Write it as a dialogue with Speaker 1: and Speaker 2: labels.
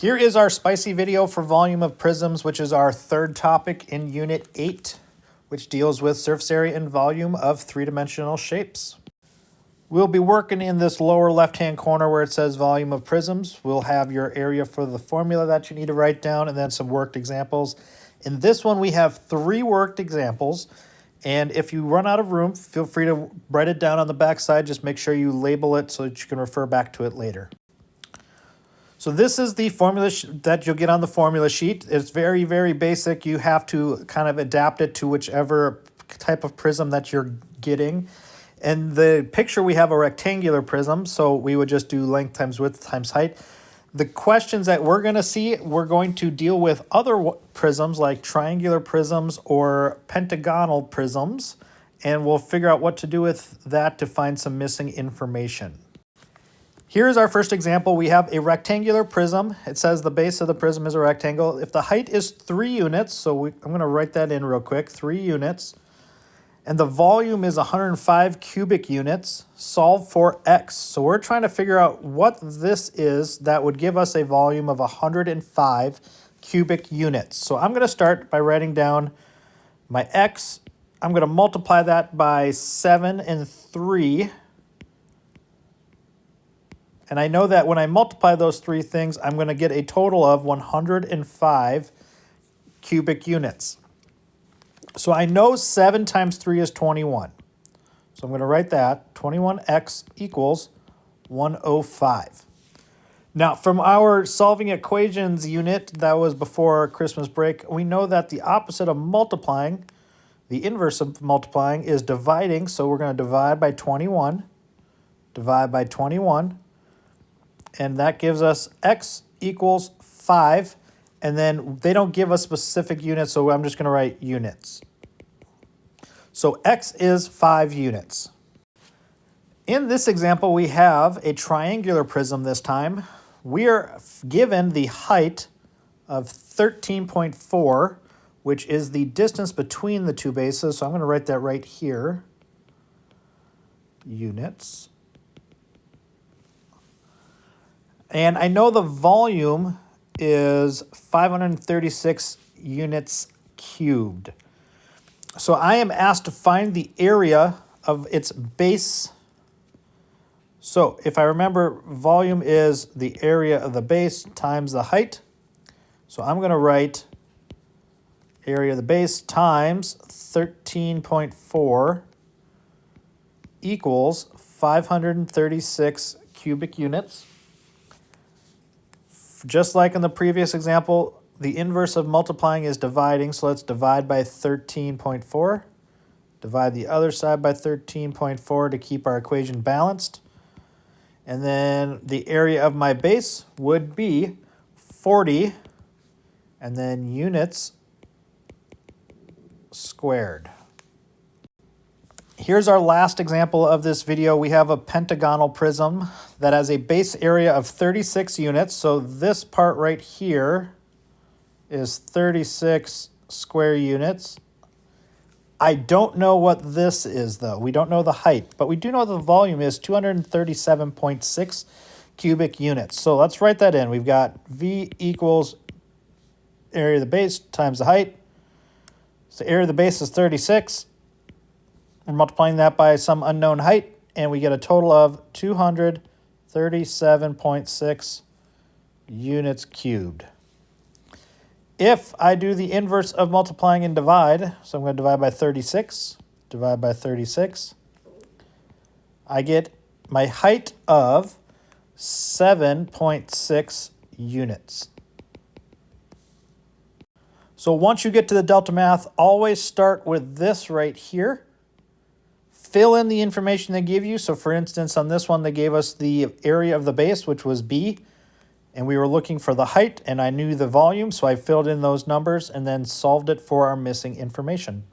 Speaker 1: Here is our spicy video for volume of prisms, which is our third topic in Unit 8, which deals with surface area and volume of three-dimensional shapes. We'll be working in this lower left-hand corner where it says volume of prisms. We'll have your area for the formula that you need to write down and then some worked examples. In this one, we have 3 worked examples. And if you run out of room, feel free to write it down on the back side. Just make sure you label it so that you can refer back to it later. So this is the formula that you'll get on the formula sheet. It's very, very basic. You have to kind of adapt it to whichever type of prism that you're getting. In the picture, we have a rectangular prism, so we would just do length times width times height. The questions that we're going to see, we're going to deal with other prisms like triangular prisms or pentagonal prisms, and we'll figure out what to do with that to find some missing information. Here's our first example. We have a rectangular prism. It says the base of the prism is a rectangle. If the height is 3 units, so I'm going to write that in real quick, 3 units, and the volume is 105 cubic units, solve for x. So we're trying to figure out what this is that would give us a volume of 105 cubic units. So I'm going to start by writing down my x. I'm going to multiply that by 7 and 3. And I know that when I multiply those 3 things, I'm going to get a total of 105 cubic units. So I know 7 times 3 is 21. So I'm going to write that, 21x equals 105. Now, from our solving equations unit that was before Christmas break, we know that the opposite of multiplying, the inverse of multiplying, is dividing. So we're going to divide by 21, and that gives us x equals 5. And then they don't give us specific units, so I'm just going to write units. So x is 5 units. In this example, we have a triangular prism this time. We are given the height of 13.4, which is the distance between the 2 bases. So I'm going to write that right here. Units. And I know the volume is 536 units cubed. So I am asked to find the area of its base. So if I remember, volume is the area of the base times the height. So I'm going to write area of the base times 13.4 equals 536 cubic units. Just like in the previous example, the inverse of multiplying is dividing, so let's divide by 13.4. Divide the other side by 13.4 to keep our equation balanced. And then the area of my base would be 40, and then units squared. Here's our last example of this video. We have a pentagonal prism that has a base area of 36 units. So this part right here is 36 square units. I don't know what this is, though. We don't know the height, but we do know the volume is 237.6 cubic units. So let's write that in. We've got V equals area of the base times the height. So area of the base is 36. We're multiplying that by some unknown height, and we get a total of 237.6 units cubed. If I do the inverse of multiplying and divide, so I'm going to divide by 36, I get my height of 7.6 units. So once you get to the delta math, always start with this right here. Fill in the information they give you. So for instance, on this one, they gave us the area of the base, which was B, and we were looking for the height, and I knew the volume, so I filled in those numbers and then solved it for our missing information.